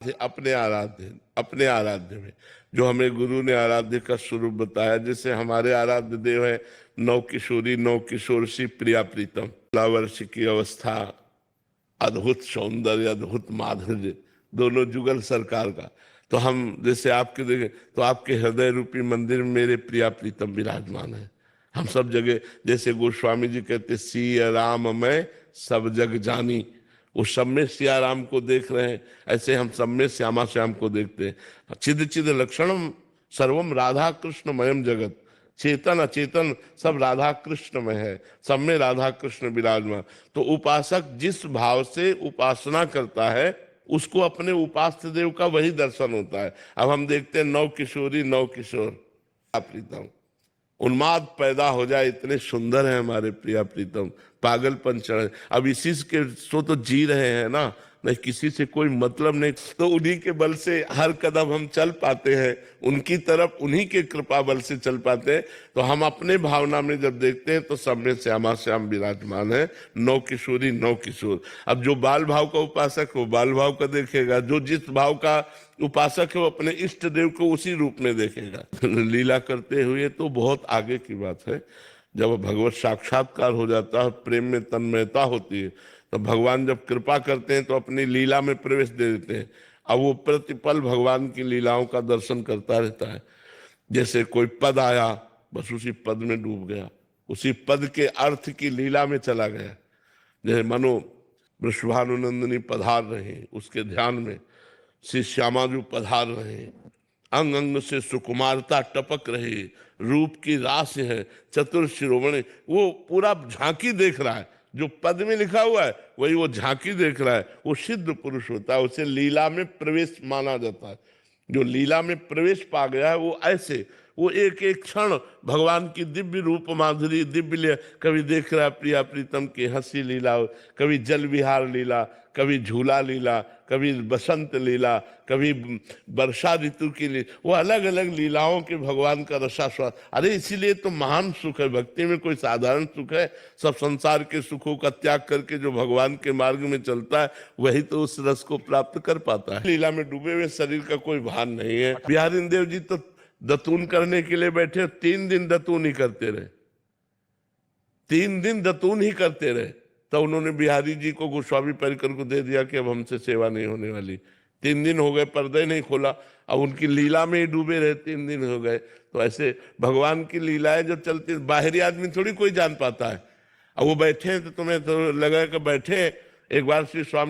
अपने आराध्य में जो हमें गुरु ने आराध्य का स्वरूप बताया, जैसे हमारे आराध्य देव है नव किशोरी नव किशोर सी प्रिया प्रीतम, 16 वर्ष की अवस्था, अद्भुत सौंदर्य, अद्भुत माधुर्य, दोनों जुगल सरकार का। तो हम जैसे आपके देखें तो आपके हृदय रूपी मंदिर में मेरे प्रिया प्रीतम विराजमान है। हम सब जगह, जैसे गोस्वामी जी कहते सिया राम मैं सब जग जानी, उस सब में सिया राम को देख रहे हैं, ऐसे हम सब में श्यामा श्याम को देखते हैं। चिद चिद लक्षणम सर्वम राधा कृष्ण मयम जगत, चेतन अचेतन सब राधा कृष्ण में है, सब में राधा कृष्ण विराजमान। तो उपासक जिस भाव से उपासना करता है उसको अपने उपास्य देव का वही दर्शन होता है। अब हम देखते हैं नव किशोरी नव किशोर प्रीतम, उन्माद पैदा हो जाए, इतने सुंदर है हमारे प्रिया प्रीतम, पागलपन चढ़े। अब इसी के सो तो जी रहे हैं ना, नहीं किसी से कोई मतलब नहीं, तो उन्हीं के बल से हर कदम हम चल पाते हैं, उनकी तरफ उन्हीं के कृपा बल से चल पाते हैं। तो हम अपने भावना में जब देखते हैं तो सब में श्यामा श्याम विराजमान है, नौ किशोरी नौ किशोर। अब जो बाल भाव का उपासक वो बाल भाव का देखेगा, जो जिस भाव का उपासक है वो अपने इष्ट देव को उसी रूप में देखेगा। लीला करते हुए तो बहुत आगे की बात है, जब भगवत साक्षात्कार हो जाता है, प्रेम में तन्मयता होती है, तो भगवान जब कृपा करते हैं तो अपनी लीला में प्रवेश दे देते हैं। अब वो प्रतिपल भगवान की लीलाओं का दर्शन करता रहता है। जैसे कोई पद आया, बस उसी पद में डूब गया, उसी पद के अर्थ की लीला में चला गया। जैसे मनो वृषभानुनंदिनी पधार रहे, उसके ध्यान में श्री श्यामा जो पधार रहे, अंग अंग से सुकुमारता टपक रही, रूप की रास है चतुर शिरोमणि, वो पूरा झांकी देख रहा है। जो पद में लिखा हुआ है वही वो झांकी देख रहा है, वो सिद्ध पुरुष होता है, उसे लीला में प्रवेश माना जाता है। जो लीला में प्रवेश पा गया है वो ऐसे, वो एक एक क्षण भगवान की दिव्य रूप माधुरी, दिव्य, कभी देख रहा है प्रिया प्रीतम की हंसी लीला, कभी जल विहार लीला, कभी झूला लीला, कभी बसंत लीला, कभी वर्षा ऋतु की लीला, वो अलग अलग लीलाओं के भगवान का रसास्वाद। अरे इसीलिए तो महान सुख है, भक्ति में कोई साधारण सुख है? सब संसार के सुखों का त्याग करके जो भगवान के मार्ग में चलता है वही तो उस रस को प्राप्त कर पाता है। लीला में डूबे हुए शरीर का कोई भान नहीं है। बिहारी देव जी तो दतून करने के लिए बैठे, 3 दिन दतून ही करते रहे, 3 दिन दतून ही करते रहे। तो उन्होंने बिहारी जी को गोस्वामी परिकर को दे दिया कि अब हमसे सेवा नहीं होने वाली। 3 दिन हो गए, पर्दे नहीं खोला, अब उनकी लीला में ही डूबे रहे, 3 दिन हो गए। तो ऐसे भगवान की लीलाएं जो चलती, बाहरी आदमी थोड़ी कोई जान पाता है। अब वो बैठे तो तुम्हें तो लगा कि बैठे, एक बार श्री स्वामी